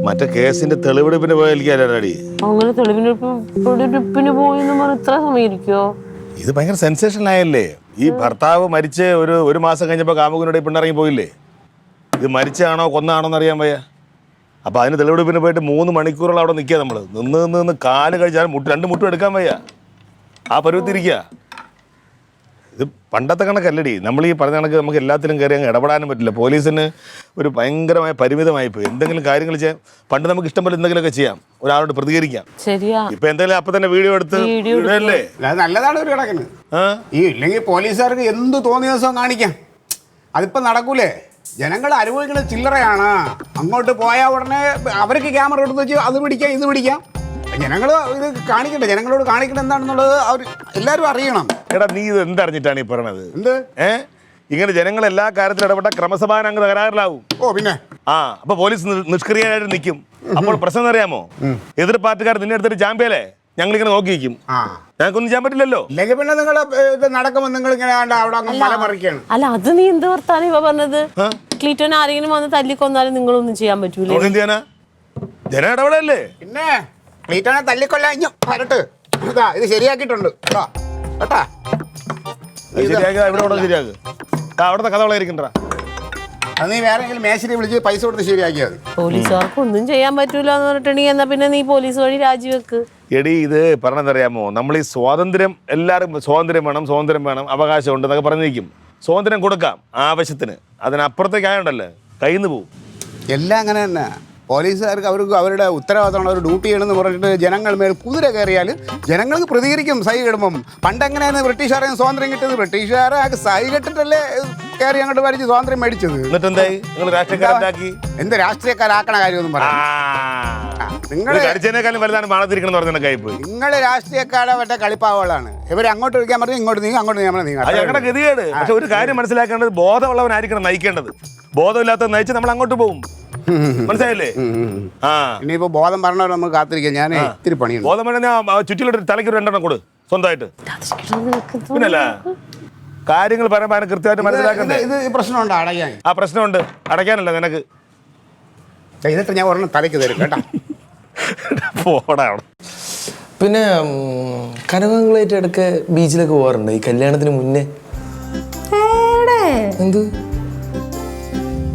മറ്റേ കേസിന്റെ തെളിവെടുപ്പിന് പോയാലി. അങ്ങനെ തെളിവെടുപ്പിന് പോയെന്ന് പറഞ്ഞ ഇത്ര സമയിരിക്കോ? ഇത് ഭയങ്കര സെൻസേഷണൽ ആയല്ലേ. ഈ ഭർത്താവ് മരിച്ച് ഒരു മാസം കഴിഞ്ഞപ്പോ കാമുകനോട് പെണ്ണിറങ്ങി പോയില്ലേ. ഇത് മരിച്ചാണോ കൊന്നാണോ എന്ന് അറിയാൻ വയ്യ. അപ്പൊ അതിന് തെളിവെടുപ്പിന് പോയിട്ട് 3 മണിക്കൂറോളം അവിടെ നിൽക്കുക. നമ്മള് നിന്ന് കാല് കഴിച്ചാൽ രണ്ട് മുട്ടും എടുക്കാൻ വയ്യ. ആ പരുവത്തിരിക്കുക. ഇത് പണ്ടത്തെ കണക്കല്ലടി. നമ്മൾ ഈ പറഞ്ഞ കണക്ക് നമുക്ക് എല്ലാത്തിലും കയറി അങ്ങ് ഇടപെടാനും പറ്റില്ല. പോലീസിന് ഒരു ഭയങ്കരമായ പരിമിതമായി പോയി. എന്തെങ്കിലും കാര്യങ്ങൾ ചെയ്യാം. പണ്ട് നമുക്ക് ഇഷ്ടം പോലെ എന്തെങ്കിലുമൊക്കെ ചെയ്യാം, ഒരാളോട് പ്രതികരിക്കാം. ശരിയാ. ഇപ്പൊ എന്തെങ്കിലും അപ്പൊ തന്നെ വീഡിയോ എടുത്ത് ഇടല്ലേ. നല്ലതാണ് ഒരു കണക്കിന്. ഈ ഇല്ലെങ്കിൽ പോലീസുകാർക്ക് എന്ത് തോന്നിയ ദിവസം കാണിക്കാം. അതിപ്പോ നടക്കൂലേ? ജനങ്ങൾ അനുഭവിക്കുന്നത് ചില്ലറയാണ്. അങ്ങോട്ട് പോയാൽ ഉടനെ അവർക്ക് ക്യാമറ എടുത്ത് വെച്ച് അത് പിടിക്കാം ഇത് പിടിക്കാം. ജനങ്ങൾ ഇത് കാണിക്കട്ടെ. ജനങ്ങളോട് കാണിക്കട്ടെ എന്താണെന്നുള്ളത് അവർ എല്ലാവരും അറിയണം. എടാ നീ ഇത് എന്തറിഞ്ഞിട്ടാണ് ഈ പറയണത്? എന്ത് ഇങ്ങനെ ജനങ്ങൾ എല്ലാ കാര്യത്തിലും ഇടപെട്ട ക്രമസമാധാനം അങ്ങ് തകരാറിലാവും. പിന്നെ അപ്പൊ പോലീസ് നിഷ്ക്രിയമായിട്ട് നിൽക്കും. അപ്പോൾ പ്രശ്നം അറിയാമോ? എതിർ പാർട്ടിക്കാർ നിന്നെ എടുത്തിട്ട് ചാമ്പ്യല്ലേ ഞങ്ങളിങ്ങനെ നോക്കി നിൽക്കും. ഞങ്ങൾക്കൊന്നും ചെയ്യാൻ പറ്റില്ലല്ലോ. ഇല്ലെങ്കിൽ പിന്നെ നിങ്ങൾ ഇത് നടക്കുമ്പോൾ നിങ്ങൾ ഇങ്ങനെ അവിടെ മലമറിക്കുകയാണ്. അല്ല അത് നീ എന്ത് വർത്താനം ഇവ പറഞ്ഞത്? ക്ലീറ്റോൻ ആരെങ്കിലും വന്ന് തല്ലിക്കൊന്നാലും നിങ്ങളൊന്നും ചെയ്യാൻ പറ്റൂല. എന്ത് ചെയ്യാനാ? ജന ഇടപെടല്ലേ. പിന്നെ ക്ലീറ്റോനെ തല്ലിക്കൊല്ലാഞ്ഞു വരട്ട്. ഇതാ ഇത് ശരിയാക്കിയിട്ടുണ്ട് കേട്ടോ. അവിടുത്തെ കഥ വളയിരിക്കണ്ട. അത് നീ വേറെ മേശരി വിളിച്ച് പൈസ കൊടുത്ത് ശരിയാക്കിയാൽ മതി. പോലീസുകാർക്ക് ഒന്നും ചെയ്യാൻ പറ്റൂല എന്ന് പറഞ്ഞിട്ടുണ്ടെങ്കിൽ എന്നാ പിന്നെ നീ പോലീസ് വഴി രാജിവെക്ക്. എടി ഇത് പറഞ്ഞതറിയാമോ? നമ്മൾ ഈ സ്വാതന്ത്ര്യം, എല്ലാവരും സ്വാതന്ത്ര്യം വേണം അവകാശം ഉണ്ട് എന്നൊക്കെ പറഞ്ഞിരിക്കും. സ്വാതന്ത്ര്യം കൊടുക്കാം ആവശ്യത്തിന്. അതിനപ്പുറത്തേക്ക് ആയോണ്ടല്ലേ കയ്യിൽ നിന്ന് പോവും. എല്ലാം അങ്ങനെ തന്നെ. പോലീസുകാർക്ക് അവരുടെ ഉത്തരവാദിത്തമാണ്. അവർ ഡ്യൂട്ടി ചെയ്യണമെന്ന് പറഞ്ഞിട്ട് ജനങ്ങൾ മേൽ കുതിര കയറിയാൽ ജനങ്ങൾക്ക് പ്രതികരിക്കും സൈ കിടുമ്പം. പണ്ടെങ്ങനെയാണ് ബ്രിട്ടീഷുകാരെ സ്വാതന്ത്ര്യം കിട്ടിയത്? ബ്രിട്ടീഷുകാരെ സൈ കെട്ടിട്ടല്ലേ കയറി അങ്ങോട്ട് വരച്ച് സ്വാതന്ത്ര്യം മേടിച്ചത്. എന്ത് രാഷ്ട്രീയക്കാരാക്കണ കാര്യമൊന്നും പറയാം. നിങ്ങൾ രാഷ്ട്രീയക്കാരെ മറ്റേ കളിപ്പാവുകളാണ്. ഇവർ അങ്ങോട്ട് വിളിക്കാൻ പറഞ്ഞു ഇങ്ങോട്ട് നീങ്ങി അങ്ങോട്ട് ഞങ്ങളുടെ ഗതികേട്. പക്ഷെ ഒരു കാര്യം മനസ്സിലാക്കേണ്ടത്, ബോധമുള്ളവനായിരിക്കണം നയിക്കേണ്ടത്. ബോധമില്ലാത്ത നയിച്ച് നമ്മൾ അങ്ങോട്ട് പോകും. മനസ്സിലായില്ലേ? ഇനിയിപ്പോ ബോധം പറഞ്ഞവരെ നമുക്ക് കാത്തിരിക്കാം. ഞാൻ ഇത്തിരി പണിയുണ്ട്. ബോധം പറഞ്ഞാൽ ചുറ്റിലോട്ട് തലയ്ക്ക് 2 കൊടു സ്വന്തമായിട്ട്. പിന്നല്ല കാര്യങ്ങൾ പറയുമ്പോൾ കൃത്യമായിട്ട് മനസ്സിലാക്കണ്ടേ? ഇത് പ്രശ്നമുണ്ട് അടയ്ക്കാൻ. ആ പ്രശ്നമുണ്ട്. അടയ്ക്കാനല്ല നിനക്ക്. ഇതിട്ട് ഞാൻ ഒരെണ്ണം തലയ്ക്ക് തരും കേട്ടോ. പോടാ. പിന്നെ കനകങ്ങളായിട്ട് ഇടയ്ക്ക് ബീച്ചിലൊക്കെ പോകാറുണ്ട് ഈ കല്യാണത്തിന് മുന്നേ. എന്ത്?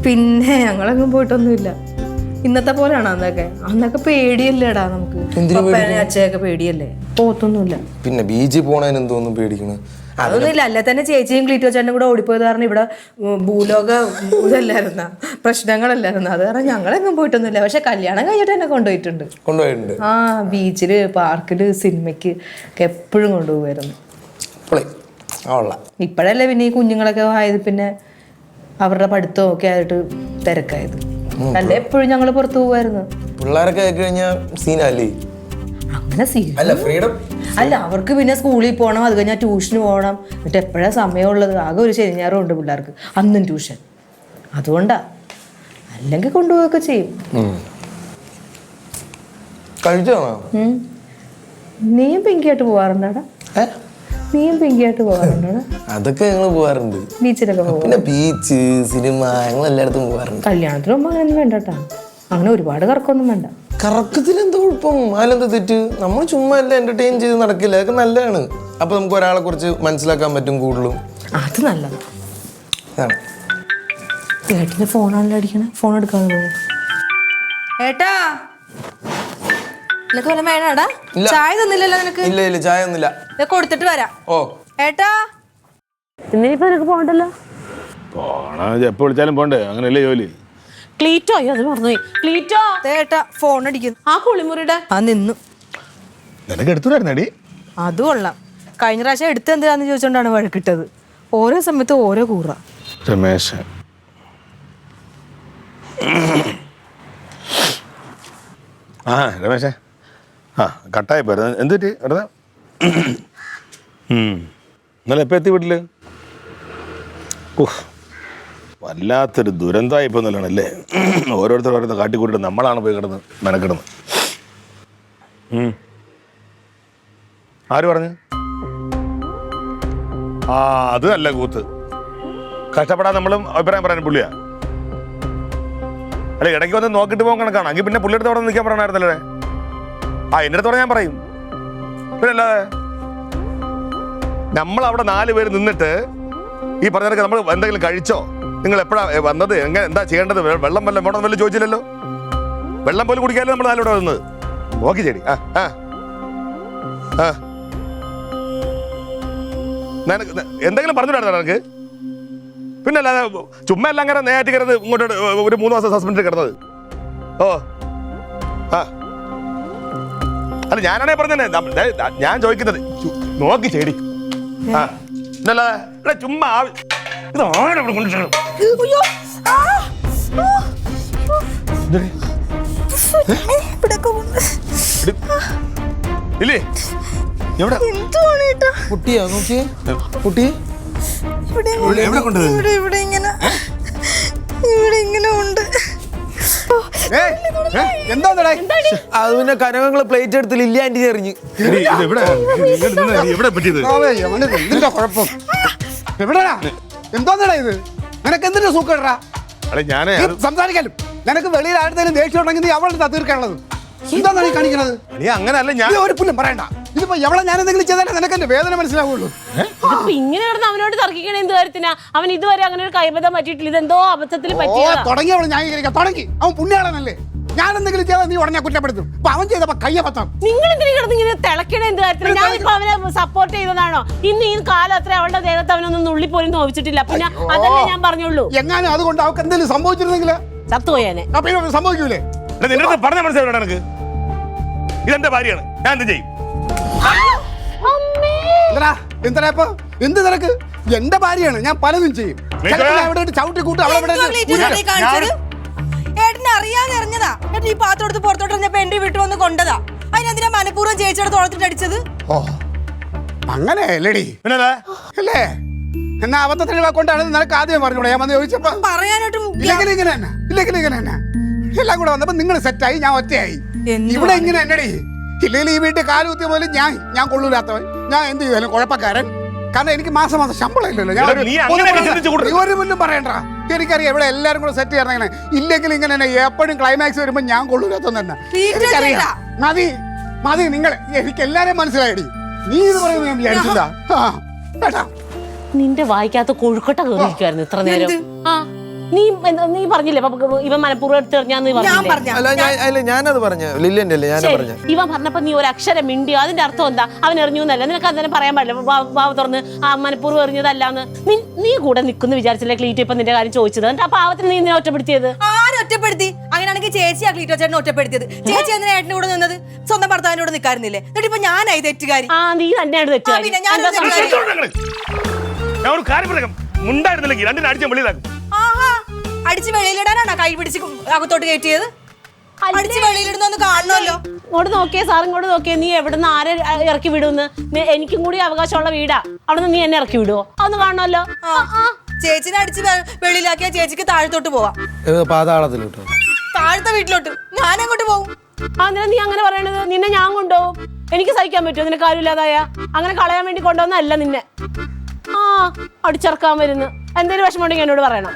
പിന്നെ ഞങ്ങളെങ്ങും പോയിട്ടൊന്നുമില്ല. ഇന്നത്തെ പോലെയാണോ അന്നൊക്കെ പേടിയല്ലേടാ നമുക്ക്. അച്ഛയൊക്കെ പേടിയല്ലേ? പോത്തൊന്നുമില്ല. പിന്നെ ബീച്ചിൽ പോണതിന് എന്തോന്നും പേടിക്കണം? അതൊന്നുമില്ല. അല്ലെ തന്നെ ചേച്ചിയും ക്ലീറ്റോ ചേട്ടനും കൂടെ ഓടിപ്പോയത് കാരണം ഇവിടെ ഭൂലോക ഇതല്ലായിരുന്ന പ്രശ്നങ്ങളല്ലായിരുന്നു. അത് കാരണം ഞങ്ങളെങ്ങും പോയിട്ടൊന്നുമില്ല. പക്ഷെ കല്യാണം കഴിഞ്ഞിട്ട് എന്നെ കൊണ്ടുപോയിട്ടുണ്ട്. ആ ബീച്ചില് പാർക്കില് സിനിമയ്ക്ക് ഒക്കെ എപ്പോഴും കൊണ്ടുപോകുമായിരുന്നു. ഇപ്പോഴല്ലേ പിന്നെ ഈ കുഞ്ഞുങ്ങളൊക്കെ ആയത്, പിന്നെ അവരുടെ പഠിത്തവും ഒക്കെ ആയിട്ട് തിരക്കായത്. അല്ലേ എപ്പോഴും ഞങ്ങൾ പുറത്തു പോകുമായിരുന്നു. പിള്ളേരൊക്കെ കഴിഞ്ഞാൽ സീനല്ലേ? അങ്ങനെ ഫ്രീഡം അല്ല. അവർക്ക് പിന്നെ സ്കൂളിൽ പോകണം, അത് കഴിഞ്ഞാൽ ട്യൂഷന് പോകണം. എന്നിട്ട് എപ്പോഴാണ് സമയമുള്ളത്? ആകെ ഒരു ശനി ഞായറും ഉണ്ട് പിള്ളേർക്ക്, അന്നും ട്യൂഷൻ. അതുകൊണ്ടാ. അല്ലെങ്കിൽ കൊണ്ടുപോവുകയൊക്കെ ചെയ്യും. നീയും പിങ്കിയായിട്ട് പോവാറുണ്ടാടാ? നീയും പിങ്കിയായിട്ട് പോകാറുണ്ടോ? അതൊക്കെ ഞങ്ങൾ പോകാറുണ്ട്. ബീച്ചിലൊക്കെ പോകും. പിന്നെ ബീച്ച്, സിനിമ, ഞങ്ങൾ എല്ലായിടത്തും പോകാറുണ്ട്. കല്യാണത്തിന് മുമ്പ് അങ്ങനെ വേണ്ട കേട്ടോ. അങ്ങനെ ഒരുപാട് കറക്കൊന്നും വേണ്ട. കറക്കത്തിലെന്തോ കുഴപ്പം? അതിലെന്താ തെറ്റ്? നമ്മൾ ചുമ്മാ എല്ലാം എന്റർടൈൻ ചെയ്ത് നടക്കില്ല. അതൊക്കെ നല്ലതാണ്. അപ്പൊ നമുക്ക് ഒരാളെ കുറിച്ച് മനസ്സിലാക്കാൻ പറ്റും കൂടുതലും. അത് നല്ലതാണ്. ഏട്ടന്റെ ഫോണാണല്ലോ അടിക്കണേ. ഫോൺ എടുക്കാതെ പോയ ഏട്ടാ. നിനക്ക് വല്ല വേണാടാ? ചായ തന്നില്ലല്ലോ നിനക്ക്? ഇല്ല ചായ ഒന്നുമില്ല. കൊടുത്തിട്ട് വരാം. ഓ ഏട്ടാ ഇന്നിപ്പോ നിനക്ക് പോകണ്ടല്ലോ. എപ്പോ വിളിച്ചാലും പോണ്ടേ? അങ്ങനെയല്ലേ ജോലി. ക്ലീറ്റോ അത് മറന്നുപോയി. ക്ലീറ്റോ ഏട്ടാ ഫോൺ അടിക്കുന്നു. ആ കുളിമുറിയുടെ നിന്നു. നിനക്ക് എടുത്തുടായിരുന്നടി. അത് കൊള്ളാം. കഴിഞ്ഞ പ്രാവശ്യം എടുത്ത് എന്തിനാന്ന് ചോദിച്ചോണ്ടാണ് വഴക്കിട്ടത്. ഓരോ സമയത്ത് ഓരോ കൂറ. രമേശ് രമേശേ കട്ടായി പോയത് എന്തുപറ്റി? വെറുതെ ഇന്നലെ എപ്പോൾ എത്തി വീട്ടില്? വല്ലാത്തൊരു ദുരന്തമായിപ്പോൾ നല്ലതാണല്ലേ. ഓരോരുത്തർ ഓരോരുത്തർ കാട്ടിക്കൂട്ടിട്ട് നമ്മളാണ് പോയി കിടന്ന് മെനക്കിടുന്നത്. ആര് പറഞ്ഞു? ആ അത് നല്ല കൂത്ത്. കഷ്ടപ്പെടാൻ നമ്മളും അഭിപ്രായം പറയാൻ പുള്ളിയാ. അല്ല ഇടയ്ക്ക് വന്ന് നോക്കിട്ട് പോകാൻ കണക്കാണ്. എങ്കിൽ പിന്നെ പുള്ളിയുടെ അവിടെ നിൽക്കാൻ പറയണമായിരുന്നല്ലേ? ആ എൻ്റെ അടുത്തോടെ ഞാൻ പറയും. പിന്നെ അല്ലാതെ നമ്മളവിടെ 4 പേര് നിന്നിട്ട് ഈ പറഞ്ഞതൊക്കെ നമ്മൾ എന്തെങ്കിലും കഴിച്ചോ, നിങ്ങൾ എപ്പോഴാ വന്നത്, എങ്ങനെ എന്താ ചെയ്യേണ്ടത്, വെള്ളം വല്ലതും വേണം വല്ലതും ചോദിച്ചില്ലല്ലോ. വെള്ളം പോലും കുടിക്കാനല്ലേ നമ്മൾ 4 ഇവിടെ വന്നത്. നോക്കി ചേടി. എന്തെങ്കിലും പറഞ്ഞിട്ടാണ് നിനക്ക്? പിന്നെ അല്ലാതെ ചുമ്മാ എല്ലാം അങ്ങനെ നേരിട്ട് കിടന്ന് ഇങ്ങോട്ട് ഒരു 3 മാസം സസ്പെൻഡ് കിടന്നത്. ഓ ആ അല്ല ഞാനാണേ പറഞ്ഞേ, ഞാൻ ചോദിക്കുന്നത് നോക്കി ചേടി. ആ പിന്നല്ലാതെ ചുമ്മാ ഇതാണ് കൊണ്ടിട്ട് ഇല്ലേ എവിടെ കുട്ടിയാ നോക്കിയേ കുട്ടി എവിടെ കൊണ്ടത്? ഇവിടെ ഇങ്ങനെ ഉണ്ട്. അത് പിന്നെ കനകങ്ങള് പ്ലേറ്റ് എടുത്ത് ലില്ലി ആന്റി എറിഞ്ഞ്. എവിടെ പറ്റിയത്? ഇതിന്റെ കുഴപ്പം എവിടെയാ? എന്തോന്നടാ ഇത്? നിനക്ക് എന്തിന്റെ സൂക്കേടാ ഞാനേ സംസാരിക്കാലും? നിനക്ക് വെളിയിൽ ആരുടെയും ദേഷ്യം ഉണ്ടെങ്കിൽ നീ അവളുടെ തീർക്കാനുള്ളത് എന്താ നീ കാണിക്കണത്? അങ്ങനല്ല ഞാൻ ഒരു പുല്ലും പറയണ്ട. ഇതിപ്പോ എവളെ ഞാൻ എന്തെങ്കിലും ചെയ്താലേ നിനക്ക് എന്റെ വേദന മനസ്സിലാവുള്ളൂ. ഇതിപ്പോ ഇങ്ങനെ കിടന്ന് അവനോട് തർക്കിക്കണ എന്ത് കാര്യത്തിനാ? അവൻ ഇതുവരെ അങ്ങനെ ഒരു കൈബദ്ധം പറ്റിയിട്ടില്ല. ഇതെന്തോ അബദ്ധത്തിൽ പറ്റിയതാ. തുടങ്ങി അവള് ന്യായീകരിക്കാം. തുടങ്ങി. അവൻ പുണ്യാളനല്ലേ? ഞാൻ എന്തെങ്കിലും ചെയ്താൽ നീ ഉടനെ കുറ്റപ്പെടുത്തും. അപ്പൊ അവൻ ചെയ്തപ്പോ കയ്യബദ്ധം. നിങ്ങൾ എന്തിനു കിടന്ന് ഇങ്ങനെ തിളക്കണ എന്ത് കാര്യത്തിനാ? ഞാനിപ്പോ അവനെ സപ്പോർട്ട് ചെയ്തതാണോ? ഇന്ന് ഈ കാലം അത്ര അവളുടെ ദേഹത്ത് അവനൊന്നും നുള്ളി പോലും നോവിച്ചിട്ടില്ല. പിന്നെ അതല്ലേ ഞാൻ പറഞ്ഞുള്ളൂ. എങ്ങാനും അതുകൊണ്ട് അവൾക്ക് എന്തെങ്കിലും സംഭവിച്ചിരുന്നെങ്കിൽ ചത്തുപോയാനെ. അപ്പൊ സംഭവിക്കൂലേ? നിന്റെ പറഞ്ഞ മനസ്സിലാവും എനിക്ക്. ഇതെന്റെ ഭാര്യയാണ്, ഞാൻ എന്ത് ചെയ്യും? എന്താ ഇപ്പൊ എന്ത് നിനക്ക്? എന്റെ ഭാര്യയാണ്, ഞാൻ പലതും ചെയ്യും. ചവിട്ടി കൂട്ടും ഏട്ടനെ അറിയാതെ എറിഞ്ഞതാ. ഏട്ടൻ ഈ പാത്രം പുറത്തോട്ട് എറിഞ്ഞപ്പോ എന്റെ വീട്ടിൽ വന്ന് കൊണ്ടതാ. അതിനെന്തിനാ മനഃപൂർവ്വം ചേച്ചിയുടെ തോളത്തിട്ട് അടിച്ചത്? ഓ അങ്ങനെ അല്ലേടി? അല്ലേ? എന്നാ അബദ്ധത്തിന് കൊണ്ടാണ് നിനക്ക് ആദ്യം പറഞ്ഞൂടെ? ഞാൻ വന്ന് ചോദിച്ചപ്പോ പറയാനായിട്ടും ഇല്ലെങ്കിൽ ഇങ്ങനെ തന്നെ എല്ലാം കൂടെ വന്നപ്പോ നിങ്ങൾ സെറ്റായി, ഞാൻ ഒറ്റയായി. ഇവിടെ ഇങ്ങനെ എന്നടി ഇല്ലെങ്കിൽ ഈ വീട്ടിൽ കാലുകുത്തിയ പോലെ ഞാൻ കൊള്ളൂലാത്തവൻ, ഞാൻ എന്ത് ചെയ്താലും കുഴപ്പക്കാരൻ. കാരണം എനിക്ക് മാസം ശമ്പളം ഇല്ലല്ലോ. ഞാൻ ഒരു മുന്നും പറയണ്ട. എനിക്കറിയാം ഇവിടെ എല്ലാരും കൂടെ സെറ്റ് ചെയ്യണം. ഇല്ലെങ്കിൽ ഇങ്ങനെ തന്നെ എപ്പോഴും ക്ലൈമാക്സ് വരുമ്പോ ഞാൻ കൊള്ളൂലാത്തവൻ തന്നെ. എനിക്കറിയാം. മതി നിങ്ങൾ, എനിക്ക് എല്ലാരെയും മനസ്സിലായിടി. നീ ഇത് പറയുന്നത് ഞാൻ വിചാരിച്ചില്ല. കേട്ടാ നിന്റെ വായിക്കാത്ത കൊഴുക്കട്ട കയറിയിരിക്കുവായിരുന്നു ഇത്ര നേരം. ആ നീ പറഞ്ഞില്ലേ ഇവൻ മനഃപൂർവ്വം എടുത്തെറിഞ്ഞാന്ന് പറഞ്ഞില്ലേ? ഞാനത് പറഞ്ഞ ലില്ലിന്റെ അല്ലേ ഞാൻ പറഞ്ഞ. ഇവൻ പറഞ്ഞപ്പോ നീ ഒരു അക്ഷരം മിണ്ടിയോ? അതിന്റെ അർത്ഥം എന്താ? അവൻ എറിഞ്ഞു എന്നല്ല. നിനക്ക് അതിനെ പറയാൻ പാടില്ല. ബാവ് തുറന്ന് ആ മനഃപൂർവ്വം എറിഞ്ഞതല്ലാന്ന് നീ കൂടെ നിൽക്കുന്നു വിചാരിച്ചില്ലേ ക്ലീറ്റ് ഇപ്പൊ നിന്റെ കാര്യം ചോദിച്ചത്? എന്നിട്ട് ആ പാവത്തിന് നീ നിന്നെ ഒറ്റപ്പെടുത്തിയത്? ആരൊറ്റപ്പെടുത്തി? അങ്ങനെയാണെങ്കിൽ ചേച്ചിയാ ക്ലീറ്റോ ചേട്ടനെ ഒറ്റപ്പെടുത്തിയത്. ചേച്ചി എന്തിനാ ഏട്ടന്റെ കൂടെ നിന്നത്? സ്വന്തം ഭർത്താവിനോട് നിൽക്കാറുന്നില്ലേ? എന്നിട്ട് ഇപ്പൊ ഞാനായി തെറ്റുകാരി. ആ നീ തന്നെയാണ് തെറ്റുകാരി. ഞാൻ ഒരു കാര്യം പറയാം, മുണ്ടായിരുന്നില്ലെങ്കിൽ രണ്ടിനെ അടിച്ച വെളിയിലാക്കും. അടിച്ച് വെളിയിലിടാനാണോ കൈ പിടിച്ച് അകത്തോട്ട് കയറ്റിയത്? അടിച്ച് വെളിയിലിടുന്നൊന്ന് കാണണമല്ലോ. ഇങ്ങോട്ട് നോക്കിയേ സാർ, ഇങ്ങോട്ട് നോക്കിയേ. നീ എവിടുന്ന് ആരെ ഇറക്കി വിടുന്ന്? എനിക്കും കൂടി അവകാശമുള്ള വീടാ. അവിടെ നീ എന്നെ ഇറക്കി വിടുവോ? അതൊന്ന് കാണണമല്ലോ. ചേച്ചിനെ അടിച്ച് വെളിയിലാക്കിയാ ചേച്ചിക്ക് താഴത്തോട്ട് പോവാം. പാതാളത്തിലോട്ടോ? താഴത്തെ വീട്ടിലോട്ട്. ഞാൻ അങ്ങോട്ട് പോകും. അന്നേരം നീ അങ്ങനെ പറയണത്? നിന്നെ ഞാൻ കൊണ്ടുപോകും. എനിക്ക് സഹിക്കാൻ പറ്റുമോ? നിനക്ക് കാര്യമില്ലാതായ അങ്ങനെ കളയാൻ വേണ്ടി കൊണ്ടുവന്നല്ല നിന്നെ. അടിച്ചിറക്കാൻ വരുന്നു. എന്തെങ്കിലും വിഷമം ഉണ്ടെങ്കിൽ എന്നോട് പറയണം.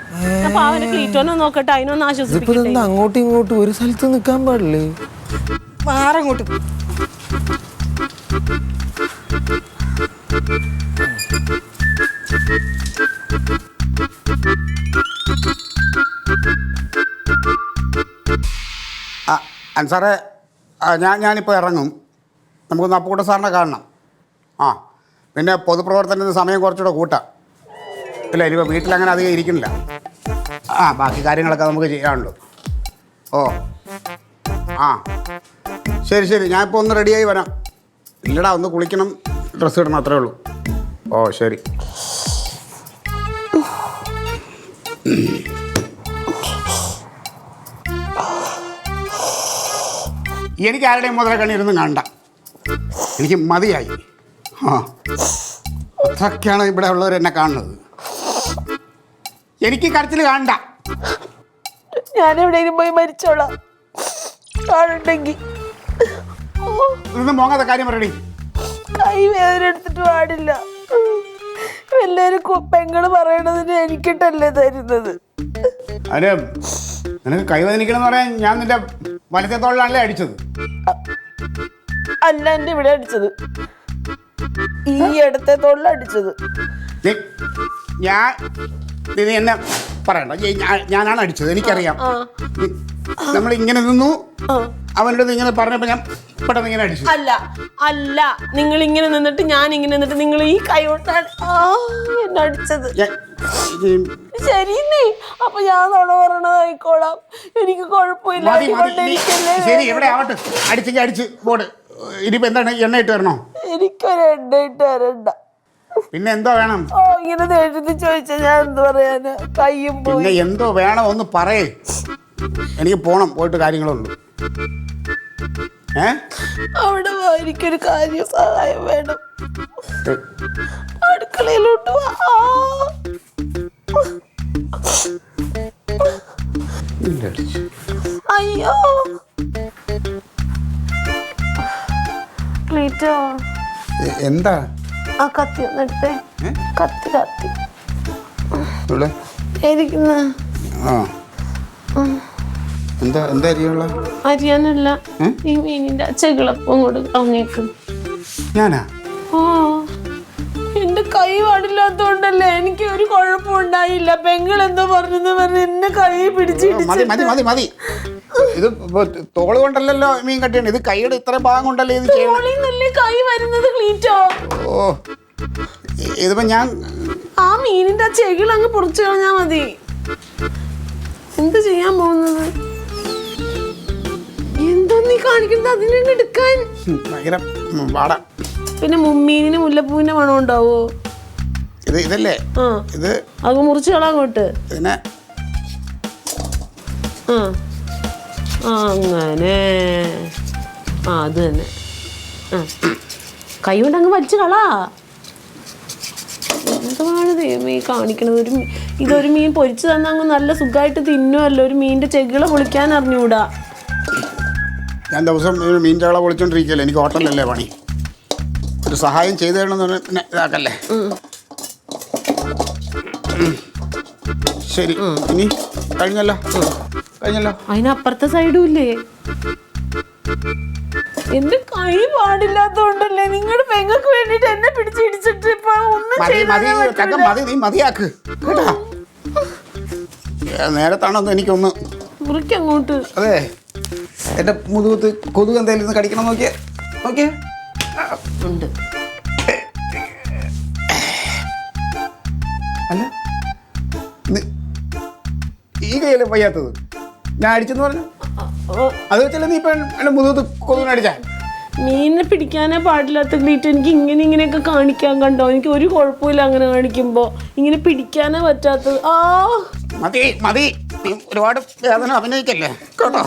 അപ്പൊ അവന് ക്ലീറ്റോന്ന് നോക്കട്ടെ, അതിനൊന്ന് ആശ്വസിപ്പിക്കട്ടെ. അങ്ങോട്ടും ഇങ്ങോട്ടും ഒരു സ്ഥലത്ത് നിൽക്കാൻ പാടില്ലേ? മാറങ്ങോട്ട്. സാറേ ഞാനിപ്പോൾ ഇറങ്ങും. നമുക്കൊന്ന് അപ്പൂട്ട സാറിനെ കാണണം. പിന്നെ പൊതുപ്രവർത്തനത്തിന് സമയം കുറച്ചുകൂടെ കൂട്ടാം. ഇല്ല ഇനിയിപ്പോൾ വീട്ടിലങ്ങനെ അധികം ഇരിക്കുന്നില്ല. ബാക്കി കാര്യങ്ങളൊക്കെ നമുക്ക് ചെയ്യാനുള്ളൂ. ശരി ഞാനിപ്പോൾ ഒന്ന് റെഡിയായി വരാം. ഇല്ലടാ, ഒന്ന് കുളിക്കണം, ഡ്രസ്സ് ഇടണം, അത്രേ ഉള്ളൂ. ശരി. എനിക്ക് ആരുടെയും മുതല കണ്ണിരുന്നും കണ്ട. എനിക്ക് മതിയായി. അതൊക്കെയാണ് ഇവിടെ ഉള്ളവർ എന്നെ കാണുന്നത്. എനിക്ക് കരച്ചിൽ കാണണ്ട. ഞാൻ എവിടെയെങ്കിലും പോയി മരിച്ചോളാം. കാണുണ്ടെങ്കിൽ ഇതൊന്നും മോങ്ങാത്ത കാര്യം പറയണി. കൈ വേദന എടുത്തിട്ട് പാടില്ല. എല്ലാരും പെങ്ങള് പറയണതിന് എനിക്കിട്ടല്ലേ തരുന്നത്. അതിന് നിനക്ക് കൈവേദനിക്കണമെന്ന് പറയാൻ ഞാൻ നിന്റെ വലത്തെ തോളിലാണല്ലേ അടിച്ചത്. അല്ല എന്റെ ഇവിടെ അടിച്ചത്, ഈ ഇടത്തെ തോളിൽ അടിച്ചത്. ഞാൻ ഇത് എന്നെ പറയണ്ട, ഞാനാണ് അടിച്ചത്, എനിക്കറിയാം. നമ്മൾ ഇങ്ങനെ നിന്നു, അവൻ്റെ ഇങ്ങനെ പറഞ്ഞപ്പോ ഞാൻ പെട്ടെന്ന് ഇങ്ങനെ അടിച്ചു. അല്ല അല്ല, നിങ്ങൾ ഇങ്ങനെ നിന്നിട്ട് ഞാൻ ഇങ്ങനെ നിന്നിട്ട് നിങ്ങൾ ഈ കൈ കൊണ്ടാണ് എന്നെ അടിച്ചത്. ശരിന്നേ, അപ്പൊ ഞാൻ നുണ പറയണതായിക്കോളാം, എനിക്ക് കുഴപ്പമില്ല. ശരി, എവിടെ ആവട്ടെ, അടിച്ചെങ്കിൽ അടിച്ച് പോട്. ഇനിയിപ്പോ എന്താണ്, എണ്ണ ഇട്ട് തരണോ? എനിക്കൊരു എണ്ണ ഇട്ട് തരണ്ട. പിന്നെ എന്തോ വേണം? ഇങ്ങനെ എഴുതി ചോദിച്ചാ ഞാൻ എന്ത് പറയാന്, കയ്യും പോയി. പിന്നെ എന്തോ വേണം ഒന്ന് പറയേ, എനിക്ക് പോണം, പോയിട്ട് കാര്യങ്ങളുള്ളൂ. അവിടെ എനിക്കൊരു കാര്യം സഹായം വേണം, അടുക്കളയിലോട്ട് വാ. അയ്യോ ക്ലീറ്റോ, എന്താ ആ കത്തി ഒന്ന് എടുത്തേ. കത്തി കത്തി ഇവിടെ ഇരിക്കുന്ന. എന്താ എന്താ അരിയുള്ള? അരിയാനല്ല, ഈ മീനിന്റെ ചെകിളപ്പം കൂടെ കളഞ്ഞേക്ക്. ഞാനാ? ആ, എന്റെ കൈ പാടില്ലാത്തോണ്ടല്ലേ, എനിക്ക് ഒരു കുഴപ്പമുണ്ടായില്ല. പെങ്ങൾ എന്തോ പറഞ്ഞെന്ന് പറഞ്ഞ് എന്നെ കൈ പിടിച്ചിട്ട്. മതി മതി മതി മതി, ഇത് തോള് കൊണ്ടല്ലോ മീൻ കട്ടിയാണ്, ഇത് കൈയുടെ ഇത്ര ഭാഗം കൊണ്ടല്ലേ ഇത് ചെയ്യണം. കൈ വരുന്നത് ക്ലീറ്റോ. ഓ, ഇതിപ്പോ ഞാൻ ആ മീനിന്റെ ആ ചെകിൾ അങ്ങ് പൊറിച്ചു കളഞ്ഞാ മതി. എന്ത് ചെയ്യാൻ പോകുന്നത്? എന്തോ നീ കാണിക്കുന്നത്, അതിനങ്ങ് എടുക്കാൻ. ഭയങ്കര പാടാ. പിന്നെ മീനിന് മുല്ലപ്പൂവിന്റെ മണം ഉണ്ടാവോ? ഇതല്ലേ ഇത്, അത് മുറിച്ചു കളാങ്ങോട്ട്. പിന്നെ അങ്ങനെ അത് തന്നെ. കൈ കൊണ്ട് അങ്ങ് വലിച്ചു കളാ. എന്താണ് ദൈവമേ കാണിക്കണത്? ഇതൊരു മീൻ പൊരിച്ചു തന്നാ അങ്ങ് നല്ല സുഖമായിട്ട് തിന്നുമല്ലോ. ഒരു മീനിന്റെ ചെകിള പൊളിക്കാൻ അറിഞ്ഞൂടാ. ഞാൻ ദിവസം ഒരു മീൻ ചകള പൊളിച്ചോണ്ടിരിക്കല്ലേ, എനിക്ക് ഹോട്ടലല്ലേ പണി. ഒരു സഹായം ചെയ്തു തരണമെന്ന് പിന്നെ ഇതാക്കല്ലേ. ശരി, ഇനി കഴിഞ്ഞല്ലോ കഴിഞ്ഞല്ലോ. അതിനപ്പുറത്തെ സൈഡും ഇല്ലേ? എന്റെ കൈ പാടില്ലാത്തോണ്ടല്ലേ നിങ്ങളുടെ പെങ്ങൾക്ക് വേണ്ടിട്ട് എന്നെ പിടിച്ചിടിച്ചിട്ട് ഇപ്പൊ ഒന്നും മതി മതി ചക്ക മതി, നീ മതിയാക്ക് കേട്ടാ. നേരത്താണോന്ന് എനിക്കൊന്ന് മുറിക്കങ്ങോട്ട്. അതെ, എന്റെ മുതുകത്ത് കൊതുക് എന്തായാലും കടിക്കണം. നോക്കിയേ നോക്കിയേ ഉണ്ട്. അല്ല, ഈ കയ്യല്ലേ വയ്യാത്തത്, ഞാൻ അടിച്ചെന്ന് പറഞ്ഞു. അത് വെച്ചല്ലേ നീ ഇപ്പൊ എന്റെ മുതുകത്ത് കൊതുകിനെ അടിച്ചാ? മീനിനെ പിടിക്കാനേ പാടില്ലാത്ത ക്ലീറ്റ് എനിക്ക് ഇങ്ങനെയൊക്കെ കാണിക്കാൻ കണ്ടോ? എനിക്ക് ഒരു കുഴപ്പമില്ല അങ്ങനെ കാണിക്കുമ്പോ. ഇങ്ങനെ പിടിക്കാനേ പറ്റാത്തത്. മതി മതി, നീ ഒരുപാട് വേദന അഭിനയിക്കല്ലേ കേട്ടോ.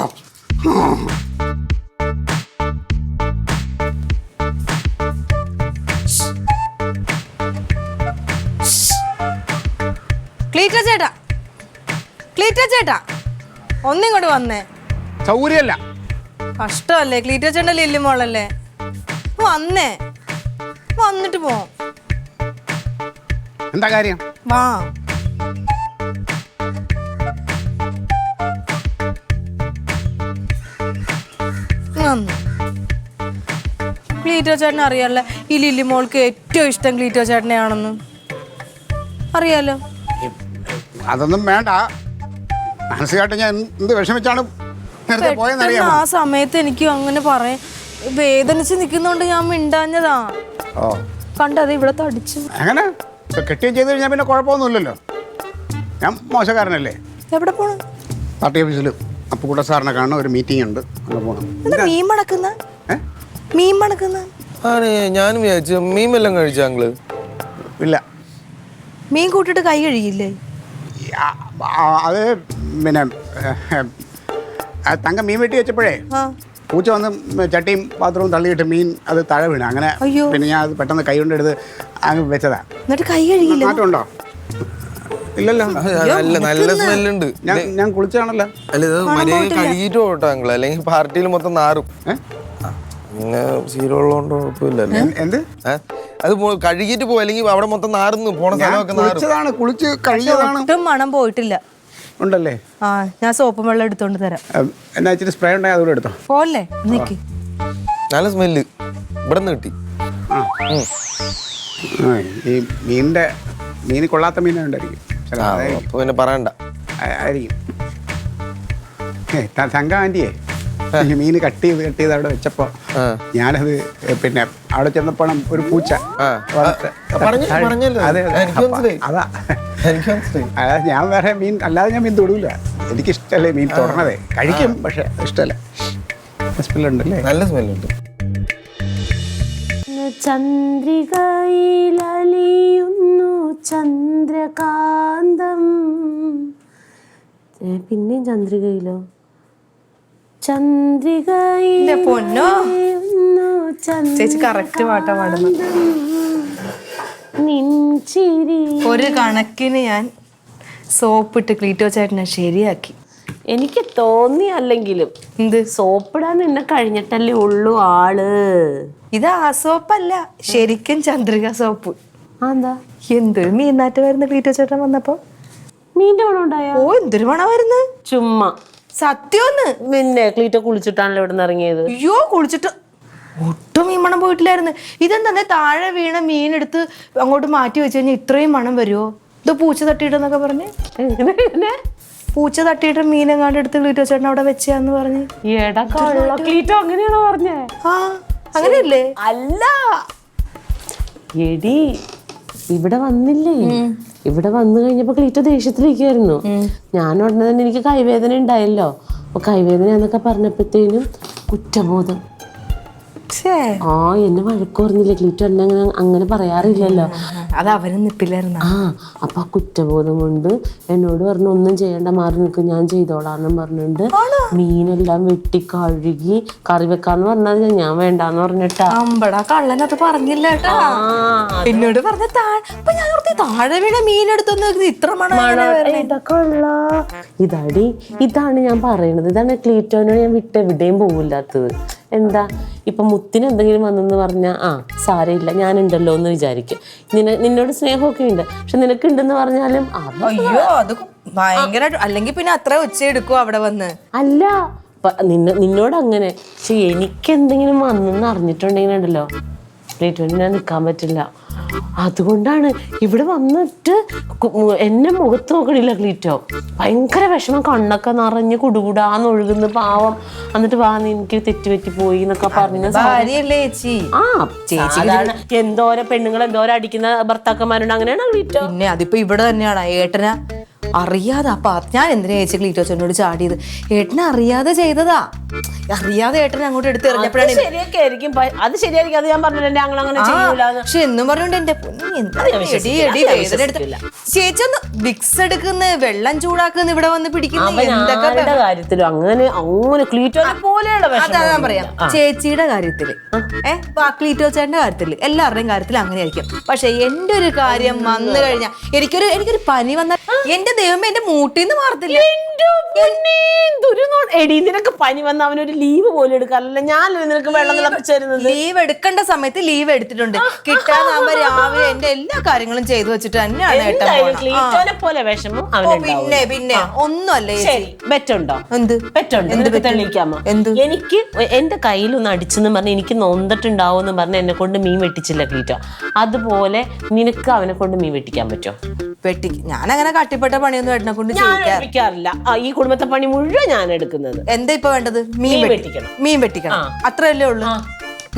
ക്ലീറ്റോ ചേട്ടാ, ക്ലീറ്റോ ചേട്ടാ, ഒന്നിങ്ങോട്ട് വന്നേ. സൗകര്യമല്ല. കഷ്ടമല്ലേ, ക്ലീറ്റോ ചേട്ടൻ്റെ ലില്ലി മോളല്ലേ. വന്നേ, വന്നിട്ട് പോ. എന്താ കാര്യം? വാ. ക്ലീറ്റോ ചേട്ടനെ അറിയാലോ, ഈ ലില്ലി മോൾക്ക് ഏറ്റവും ഇഷ്ടം ക്ലീറ്റോ ചേട്ടനെയാണെന്ന് അറിയാലോ. അതൊന്നും വേണ്ട, മാനസികമായിട്ട് ഞാൻ എന്ത് വിഷമിച്ചാണ് നേരത്തെ പോയെന്നറിയാമോ? ആ സമയത്ത് എനിക്ക് അങ്ങനെ പറയാൻ വേദനിച്ച് നിൽക്കുന്നോണ്ട് ഞാൻ മിണ്ടാഞ്ഞതാ. ഓ, കണ്ടത് ഇവിടെ തടിച്ചു. അങ്ങനെ കെട്ടിയും ചെയ്ത് കഴിഞ്ഞാൽ പിന്നെ കുഴപ്പമൊന്നുമില്ലല്ലോ. ഞാൻ മോശക്കാരനല്ലേ? എവിടെ പോണു? പാർട്ടി ഓഫീസിൽ അപ്പുകുട്ട സാറിനെ കാണുന്ന ഒരു മീറ്റിംഗ് ഉണ്ട്, അങ്ങനെ പോകണം. എന്താ മീൻ മണക്കുന്ന? മീൻ മണക്കുന്ന? ആണ്, ഞാനും വിചാരിച്ചു മീൻ വല്ലതും കഴിച്ചാ അങ്ങള്? ഇല്ല. മീൻ കൂട്ടിട്ട് കൈ കഴുകിയില്ലേ? അത് പിന്നെ തങ്ക മീൻ വെട്ടി വെച്ചപ്പോഴേ പൂച്ച വന്ന് ചട്ടിയും പാത്രവും തള്ളിയിട്ട് മീൻ അത് താഴെ വീണു. അങ്ങനെ പിന്നെ ഞാൻ അത് പെട്ടെന്ന് കൈ കൊണ്ടെടുത്ത് അങ്ങ് വെച്ചതാ. എന്നിട്ട് കൈ കഴുകിയില്ല? മാറ്റമുണ്ടോ? ഇല്ലല്ലോ, നല്ല സ്മെല്ലുണ്ട്. ഞാൻ കുളിച്ചാണല്ലോ. അല്ല, ഇത് മര്യാദ കഴുകിയിട്ട് പോട്ടോ അങ്ങള്, അല്ലെങ്കിൽ പാർട്ടിയിൽ മൊത്തം നാറും. പിന്നെ ശീലമുള്ളതുകൊണ്ട് കുഴപ്പമില്ലല്ലോ. എന്ത് അത് കഴുകിയിട്ട് പോ, അല്ലെങ്കിൽ അവിടെ മൊത്തം നാറുന്നു പോണ ഞാൻ സ്ഥലമൊക്കെ നാറും. കുളിച്ചതാണ്, കുളിച്ച് കഴുകിയതാണ്. ഒട്ടും മണം പോയിട്ടില്ല. ഉണ്ടല്ലേ? ആ ഞാൻ സോപ്പും വെള്ളം എടുത്തോണ്ട് തരാം. എന്നാ ഇച്ചിരി സ്പ്രേ ഉണ്ടെങ്കിൽ അതുകൂടെ എടുത്തോ. പോലെ നിക്ക്. നല്ല സ്മെല്ല് ഇവിടെ നിന്ന് കിട്ടി. ഈ മീൻ കൊള്ളാത്ത മീനുണ്ടായിരിക്കും. അപ്പൊ പിന്നെ പറയണ്ട. ആയിരിക്കും. തങ്ക ആൻറ്റിയെ ഈ മീൻ കട്ട് ചെയ്ത് അവിടെ വെച്ചപ്പോ ഞാനത് പിന്നെ അവിടെ ചെന്നപ്പോൾ ഒരു പൂച്ച പറഞ്ഞല്ലോ. അതെ എനിക്ക് മനസ്സിലായി. അതാ എനിക്ക് മനസ്സിലായി. അതായത് ഞാൻ വേറെ മീൻ അല്ലാതെ ഞാൻ മീൻ തൊടൂല. എനിക്കിഷ്ടമല്ലേ മീൻ തൊടണതേ. കഴിക്കും, പക്ഷെ ഇഷ്ടമല്ല. സ്മെല്ലുണ്ടല്ലേ? നല്ല സ്മെല്ലുണ്ട്. ചന്ദ്രികയിലലിയുന്നു ചന്ദ്രകാന്തം. പിന്നെയും ചന്ദ്രികയിലോ? എന്റെ പൊന്നോ, ചേച്ചി കറക്റ്റ് പാട്ടാ പാടുന്നത്. നിൻചിരി ഒരു കണക്കിന് ഞാൻ സോപ്പിട്ട് ക്ലീറ്റോ ചേട്ടനെ ശരിയാക്കി. എനിക്ക് തോന്നി അല്ലെങ്കിലും എന്ത് സോപ്പിടാൻ നിന്നെ കഴിഞ്ഞിട്ടല്ലേ ഉള്ളൂ ആള്. ഇത് ആ സോപ്പല്ല, ശരിക്കും ചന്ദ്രിക സോപ്പ്. എന്താ എന്തൊരു മീനാറ്റ് വരുന്ന ക്ലീറ്റോ ചേട്ടൻ വന്നപ്പോ. മീൻ്റെ മണം ഉണ്ടായ? ഓ എന്തൊരു മണം വരുന്നത്. ചുമ്മാ സത്യോന്ന്. പിന്നെ ക്ലീറ്റോ കുളിച്ചിട്ടാണല്ലോ ഇവിടെ നിന്ന് ഇറങ്ങിയത്. അയ്യോ കുളിച്ചിട്ട് ഒട്ടും മീൻ മണം പോയിട്ടില്ലായിരുന്നു. ഇതെന്താ താഴെ വീണ മീൻ എടുത്ത് അങ്ങോട്ട് മാറ്റി വെച്ച് കഴിഞ്ഞാൽ ഇത്രയും മണം വരുമോ? ഇത് പൂച്ച തട്ടിയിട്ടെന്നൊക്കെ പറഞ്ഞ്. എങ്ങനെ പൂച്ച തട്ടിയിട്ട് മീനെങ്ങാണ്ട് എടുത്ത് ക്ലീറ്റോ ചേട്ടൻ അവിടെ വെച്ചാന്ന് പറഞ്ഞ്. എടാ കള്ള ക്ലീറ്റോ അങ്ങനെയാണോ പറഞ്ഞേ? ആ അങ്ങനെയല്ലേ? അല്ല എടി, ഇവിടെ വന്നില്ലേ, ഇവിടെ വന്നു കഴിഞ്ഞപ്പോ ക്ലീറ്റോ ദേഷ്യത്തിലിരിക്കുവായിരുന്നു. ഞാൻ ഉടനെ തന്നെ എനിക്ക് കൈവേദന ഉണ്ടായല്ലോ. അപ്പൊ കൈവേദന എന്നൊക്കെ പറഞ്ഞപ്പോഴത്തേനും കുറ്റബോധം. ആ എന്നെ വഴക്ക് പറഞ്ഞില്ലേ ക്ലീറ്റോ, എന്നെ അങ്ങനെ പറയാറില്ലല്ലോ. അത് അവനും നിപ്പില്ലായിരുന്നു. ആ അപ്പൊ ആ കുറ്റബോധം കൊണ്ട് എന്നോട് പറഞ്ഞു ഒന്നും ചെയ്യണ്ട, മാറി നിൽക്കും, ഞാൻ ചെയ്തോളാന്നും പറഞ്ഞിട്ടുണ്ട് മീനെല്ലാം വെട്ടി കഴുകി കറി വെക്കാന്ന് പറഞ്ഞത് ഞാൻ വേണ്ടാന്ന് പറഞ്ഞിട്ടാ. അമ്പടാ കള്ളൻ അത് പറഞ്ഞില്ല കേട്ടാ. എന്നോട് പറഞ്ഞ അപ്പൊ ഞാൻ താഴെ വീണ മീനെടുത്തൊന്ന് ഇത്ര ഇതാടി, ഇതാണ് ഞാൻ പറയണത്. ഇതാണ് ക്ലീറ്റോനോട് ഞാൻ വിട്ടെവിടെയും പോവില്ലാത്തത്. എന്താ ഇപ്പൊ മുത്തിന് എന്തെങ്കിലും വന്നെന്ന് പറഞ്ഞാൽ സാരമില്ല, ഞാനുണ്ടല്ലോ എന്ന് വിചാരിക്കും. നിന്നോട് സ്നേഹമൊക്കെ ഉണ്ട്, പക്ഷെ നിനക്കുണ്ടെന്ന് പറഞ്ഞാലും അയ്യോ അത് ഭയങ്കര. അല്ലെങ്കിൽ പിന്നെ അത്ര ഉച്ച എടുക്കും അവിടെ വന്ന്. അല്ല നിന്നോട് അങ്ങനെ. പക്ഷെ എനിക്ക് എന്തെങ്കിലും വന്നെന്ന് അറിഞ്ഞിട്ടുണ്ടെങ്കിൽ ഉണ്ടല്ലോ ക്ലീറ്റോന് ഞാൻ നിൽക്കാൻ പറ്റില്ല. അതുകൊണ്ടാണ് ഇവിടെ വന്നിട്ട് എന്നെ മുഖത്ത് നോക്കണില്ല ക്ലീറ്റോ. ഭയങ്കര വിഷമം, കണ്ണൊക്കെ നിറഞ്ഞ് കുടുകൂടാന്ന് ഒഴുകുന്ന പാവം. എന്നിട്ട് എനിക്ക് തെറ്റുപറ്റി പോയി എന്നൊക്കെ പറഞ്ഞ ചേച്ചി. എന്തോരം പെണ്ണുങ്ങൾ എന്തോരം അടിക്കുന്ന ഭർത്താക്കന്മാരുണ്ട്. അങ്ങനെയാണ് ക്ലീറ്റോ. പിന്നെ അതിപ്പോ ഇവിടെ തന്നെയാണ് ഏട്ടന അറിയാതെ. അപ്പൊ ഞാൻ എന്തിനാ ചേച്ചി ക്ലീറ്റോ ചേട്ടനോട് ചാടിയത്? ഏട്ടനെ അറിയാതെ ചെയ്തതാ. അറിയാതെ ഏട്ടനെ അങ്ങോട്ട് എടുത്ത് എറിഞ്ഞപ്പോഴാണ്. ശരിയായിരിക്കും, അത് ശരിയായിരിക്കും. അത് ഞാൻ പറഞ്ഞില്ല ഞങ്ങൾ അങ്ങനെ ചെയ്യൂല. പക്ഷെ എന്നും പറഞ്ഞോണ്ട് എന്റെ ചേച്ചി ഒന്ന് വിക്സ് എടുക്കുന്ന, വെള്ളം ചൂടാക്കുന്ന, ഇവിടെ വന്ന് പിടിക്കുന്ന കാര്യത്തിലും അങ്ങനെ ക്ലീറ്റോനെ പോലെയുള്ള അതാ ഞാൻ പറയാം. ചേച്ചിയുടെ കാര്യത്തില് ക്ലീറ്റോ ചേട്ടന്റെ കാര്യത്തില് എല്ലാവരുടെയും കാര്യത്തിൽ അങ്ങനെ ആയിരിക്കും. പക്ഷെ എന്റെ ഒരു കാര്യം വന്നു കഴിഞ്ഞാൽ എനിക്കൊരു പനി വന്നാൽ എന്റെ ദൈവമേ എന്റെ മൂട്ടിന്ന് മാറത്തില്ല. എടി നിനക്ക് പനി വന്ന അവനൊരു ലീവ് പോലും എടുക്കാറില്ല. ഞാനല്ലേ നിനക്ക് വെള്ളം തിളപ്പിച്ചിരുന്നത്. ലീവ് എടുക്കേണ്ട സമയത്ത് ലീവ് എടുത്തിട്ടുണ്ട്. കിട്ടാതാകുമ്പോ രാവിലെ എന്റെ എല്ലാ കാര്യങ്ങളും ചെയ്തു വെച്ചിട്ട് തന്നെയാണ് ക്ലീറ്റോനെ പോലെ വിഷമം പിന്നെ ഒന്നും അല്ലേ. ബെറ്റുണ്ടോ? എന്ത് തെളിയിക്കാമോ? എനിക്ക് എന്റെ കയ്യിലൊന്ന് അടിച്ചെന്ന് പറഞ്ഞ് എനിക്ക് നൊന്നിട്ടുണ്ടാവും എന്ന് പറഞ്ഞ് എന്നെ കൊണ്ട് മീൻ വെട്ടിച്ചില്ല ക്ലീറ്റോ. അതുപോലെ നിനക്ക് അവനെ കൊണ്ട് മീൻ വെട്ടിക്കാൻ പറ്റുമോ? ഞാൻ അങ്ങനെ കട്ടിപ്പെട്ട പണിയൊന്നും ഏട്ടനെ കൊണ്ട് ചെയ്യിക്കാറില്ല. ഈ കുടുംബത്തെ പണി മുഴുവൻ ഞാൻ എടുക്കുന്നത്. എന്താ ഇപ്പൊ വേണ്ടത്? മീൻ വെട്ടിക്കണം. അത്രയല്ലേ ഉള്ളു.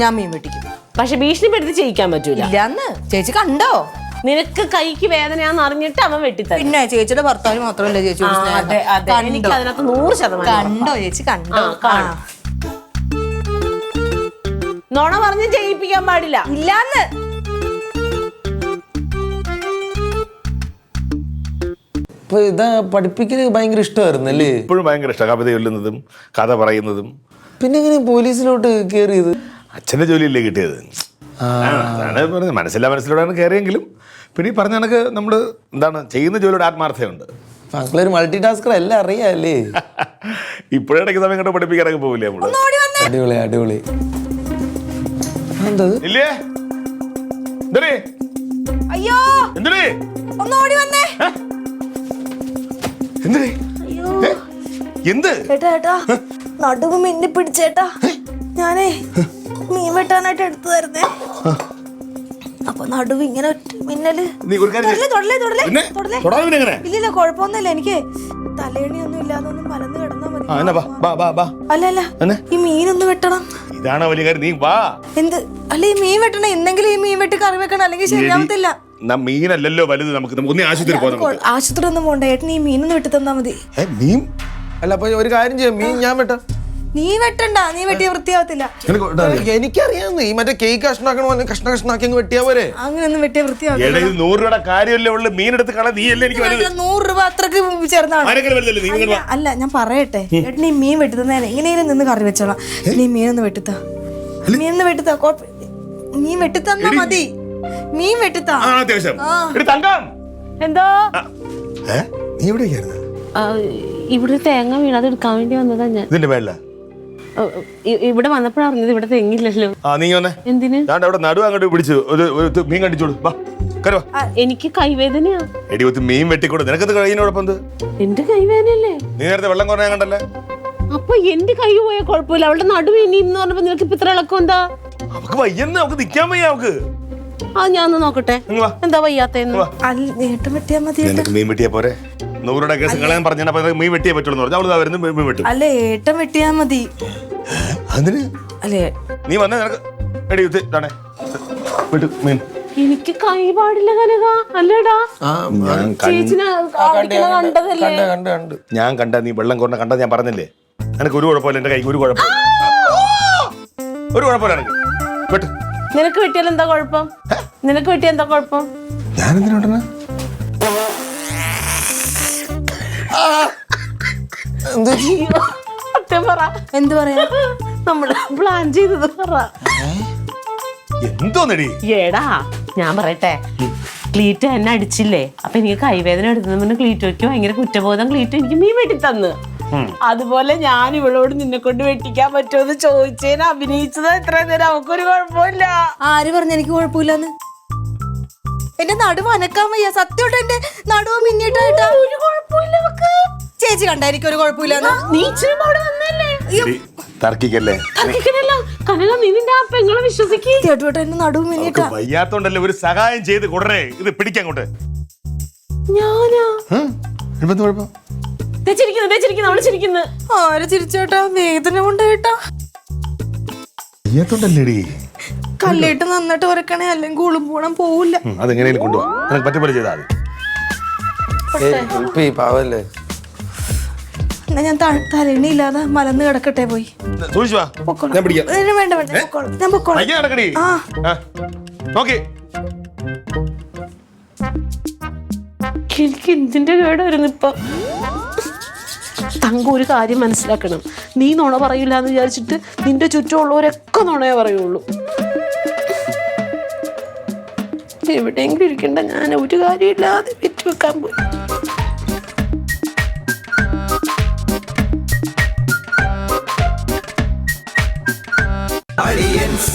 ഞാൻ മീൻ വെട്ടിക്കും. പക്ഷെ ഭീഷണിപ്പെടുത്തി ചെയ്യിക്കാൻ പറ്റൂല. ഇല്ലാന്ന് ചേച്ചി കണ്ടോ? നിനക്ക് കൈക്ക് വേദനയാന്ന് അറിഞ്ഞിട്ട് അവൻ വെട്ടിത്തരും. പിന്നെ ചേച്ചിയുടെ ഭർത്താവ് മാത്രമല്ലേ ചേച്ചി എനിക്ക് അതിനകത്ത് 100% കണ്ടോ ചേച്ചി? കണ്ടോ? നോണ പറഞ്ഞ് ചെയ്യിപ്പിക്കാൻ പാടില്ല. ഇല്ലാന്ന്. അപ്പൊ ഇതാ പഠിപ്പിക്കല് ഭയങ്കര ഇഷ്ടമായിരുന്നു അല്ലേ? ഇപ്പോഴും ഭയങ്കര ഇഷ്ടമാണ് കവിത ചൊല്ലുന്നതും കഥ പറയുന്നതും. പിന്നെ എങ്ങനെ പോലീസിലോട്ട് കയറിയത്? അച്ഛൻ്റെ ജോലിയല്ലേ കിട്ടിയത്. അതാണ് പറഞ്ഞത്. മനസ്സിലൂടെയാണ് കയറിയെങ്കിലും പിന്നെ ഈ പറഞ്ഞ കണക്ക് നമ്മൾ എന്താണ് ചെയ്യുന്ന ജോലിയുടെ ആത്മാർത്ഥതയുണ്ട്. മക്കളൊരു മൾട്ടി ടാസ്കർ എല്ലാം അറിയാല്ലേ? ഇപ്പോഴിടയ്ക്ക് സമയം കണ്ട് പഠിപ്പിക്കാനൊക്കെ പോവില്ലേ നമ്മള്? അടിപൊളി അടിപൊളി. എന്തത് ഇല്ലേ എന്തേ അയ്യോ എന്തേ ഒന്ന് ഓടി വന്നേ. എന്തേ അയ്യോ എന്ത് ഏട്ടാ നടുവ് മിന്നി പിടിച്ചേട്ടാ. ഞാനേ മീൻ വെട്ടാനായിട്ട് എടുത്തതായിരുന്നേ. അപ്പൊ നടുവ് ഇങ്ങനെ മിന്നല്. നീ ഒരു കാര്യം ചെയ്യ്. പിന്നെ? തൊടാതെ പിന്നെ എങ്ങനെ? ഇല്ലില്ല കുഴപ്പമൊന്നുമില്ല. എനിക്ക് തലേണിയൊന്നും ഇല്ലാതൊന്നും മലന്ന് കിടന്നാ മതി. എന്നാ ബാ. അല്ല ഈ മീനൊന്ന് വെട്ടണം. ഇതാണ് വലിയ കാര്യം, നീ വാ. എന്ത് അല്ല ഈ മീൻ വെട്ടണം. എന്തെങ്കിലും ഈ മീൻ വെട്ടി കറി വെക്കണം, അല്ലെങ്കിൽ ശരിയാവത്തില്ല. മീനല്ലല്ലോ വലുത്. നമുക്ക് ഒന്നേ ആശുപത്രി പോകാം. ആശുപത്രി ഒന്നും പോണ്ട. ഏട്ടൻ ഈ മീനൊന്ന് വെട്ടി തന്നാ മതി. മീൻ അല്ല അപ്പൊ ഒരു കാര്യം ചെയ്യാം, മീൻ ഞാൻ വെട്ടാം. നീ വെട്ടണ്ട, നീ വെട്ടിയ വൃത്തിയാവത്തില്ല. എനിക്കറിയാവുന്ന ഈ മറ്റേ കേക്ക് കഷ്ണാക്കണ കഷ്ണാക്കി അങ്ങ് വെട്ടിയാ പോരെ. അങ്ങനെയൊന്നും വെട്ടിയ വൃത്തിയാവത്തില്ല. 100 രൂപയുടെ കാര്യമല്ലേ ഉള്ളു. മീൻ എടുത്ത് കള. നീ അല്ലേ എനിക്ക് വലുത്. 100 രൂപ അത്രക്ക് ചേർന്നാണ്. അല്ല ഞാൻ പറയട്ടെ, ഏട്ടൻ ഈ മീൻ വെട്ടിത്തന്നെ എങ്ങനെയും നിന്ന് കറി വെച്ചോളാം. നീ മീനൊന്ന് വെട്ടിത്താ. മീനൊന്ന് വെട്ടിത്താ. മീൻ വെട്ടിത്തന്നാ മതി. മീൻ വെട്ടിത്താ. എന്തോ നീ എവിടെയായിരുന്നു? ഇവിടെ തേങ്ങ വീണ് അത് എടുക്കാൻ വേണ്ടി വന്നതാ ഞാൻ. ഇതിന്റെ മേളില ഇവിടെ വന്നപ്പോഴാണ് അറിഞ്ഞത് ഇവിടെ തെങ്ങില്ലല്ലോ. നീ വന്നേ. എന്തിന്? അവിടെ നടുവ് അങ്ങോട്ട് പിടിച്ചു ഒരു മീൻ കണ്ടിച്ചോളൂ. എനിക്ക് കൈവേദനയാ. എടി ഒത്ത് മീൻ വെട്ടിക്കൂടെ. നിനക്കത് കഴിയുന്നോടൊപ്പം എന്റെ കൈവേദനയല്ലേ? നീ നേരത്തെ വെള്ളം കുറഞ്ഞ കണ്ടല്ലേ. അപ്പൊ എന്റെ കൈ പോയാൽ കുഴപ്പമില്ല. അവളുടെ നടുവ് ഇനിയെന്ന് പറഞ്ഞപ്പോ നിനക്ക് ഇപ്പൊ ഇത്ര ഇളക്കം എന്താ? അവക്ക് വയ്യെന്ന്. അവക്ക് നിക്കാൻ വയ്യ. അവക്ക് ഞാൻ ഒന്ന് നോക്കട്ടെ എന്താ വയ്യാത്തേന്ന്. ഏട്ടൻ വെട്ടിയാ മതി. നിനക്ക് മീൻ വെട്ടിയാ പോരെ. 100 രൂപയുടെ കേസ് കളയാൻ പറഞ്ഞ മീൻ വെട്ടിയേ പറ്റുള്ളൂ പറഞ്ഞു. അവള് വരുന്നു മീൻ വെട്ടും. അല്ല ഏട്ടൻ വെട്ടിയാ മതി. അതിന് അല്ലേ നീ വന്നേ. നിനക്ക് എടി വിട്ടു മീൻ. എനിക്ക് കൈ പാടില്ല കനക. അല്ലേടാ ചേച്ചിനെ കണ്ടതല്ലേ? ഞാൻ കണ്ട നീ വെള്ളം കുറഞ്ഞ കണ്ട ഞാൻ പറഞ്ഞില്ലേ. എനിക്ക് ഒരു കുഴപ്പമില്ല. എന്റെ കൈക്ക് ഒരു കുഴപ്പമില്ല. ഒരു കുഴപ്പമില്ല എനിക്ക്. വെട്ട്. നിനക്ക് വെട്ടിയാൽ എന്താ കുഴപ്പം? നിനക്ക് വെട്ടിയാൽ എന്താ കുഴപ്പം? ഞാൻ എന്തിനാ എന്ത് പറയാ? നമ്മള് പ്ലാൻ ചെയ്തത് പറ. എന്തോന്നടി? ഏടാ ഞാൻ പറയട്ടെ, ക്ലീറ്റോ എന്നെ അടിച്ചില്ലേ? അപ്പൊ എനിക്ക് കൈവേദന എടുത്തത് ക്ലീറ്റോയ്ക്ക് ഭയങ്കര കുറ്റബോധം. ക്ലീറ്റോ എനിക്ക് മീൻ വെട്ടി തന്ന്. അതുപോലെ ഞാൻ ഇവളോട് നിന്നെ കൊണ്ട് വെട്ടിക്കാൻ പറ്റുമെന്ന് ചോദിച്ചേന് അഭിനയിച്ചത് എത്ര നേരം. അവക്കൊരു കുഴപ്പമില്ല. ആര് പറഞ്ഞു എനിക്ക് കുഴപ്പമില്ലെന്ന്? എന്റെ നടുവ് അനക്കാൻ വയ്യ. സത്യമായിട്ട് എന്റെ നടുവ് മിന്നിട്ടായിട്ടാ. ഒരു കുഴപ്പമില്ല അവക്ക്. ചേച്ചി കണ്ടായിരിക്കും ഒരു കുഴപ്പമില്ലെന്ന്. നീ ഇച്ചിരി അവിടെ വന്നല്ലേ? തർക്കിക്കല്ലേ. കനക നീ നിന്റെ ആ പെങ്ങളെ വിശ്വസിക്ക്. ചേട്ടോട്ടെ എന്റെ നടുവ് മിന്നിട്ടാ. വയ്യാത്തോണ്ടല്ലേ ഒരു സഹായം ചെയ്ത് കൊടുറേ. ഇത് പിടിക്കങ്ങോട്ട്. ഞാനാ കുഴപ്പം? അവള് ചിരിക്കുന്നു. ആര് ചിരിച്ചേട്ടാ? വേദന കൊണ്ട് കേട്ടാ. വയ്യാത്തോണ്ടല്ലേടി. കല്ലേട്ട് നന്നായിട്ട് ഉരക്കണേ, അല്ലെങ്കിൽ ഉളുമ്പോണം പോവില്ല. അതെങ്ങനെയും കൊണ്ടുപോവാ. നിനക്ക് പറ്റുപോലെ ചെയ്താൽ മതി. പാവല്ലേ. എന്നാ ഞാൻ തലേണി ഇല്ലാതെ മലന്ന് കിടക്കട്ടെ പോയി. ഞാൻ പിടിക്കാം. വേണ്ട ഞാൻ പൊക്കോളാം. എനിക്ക് എന്തിന്റെ കേടായിരുന്നു ഇപ്പൊ. തങ്ക ഒരു കാര്യം മനസ്സിലാക്കണം. നീ നുണ പറയില്ല എന്ന് വിചാരിച്ചിട്ട് നിന്റെ ചുറ്റുമുള്ളവരൊക്കെ നുണയെ പറയുള്ളൂ. എവിടെയെങ്കിലും ഇരിക്കണ്ട. ഞാൻ ഒരു കാര്യമില്ലാതെ വെറ്റി വെക്കാൻ പോയി. Audience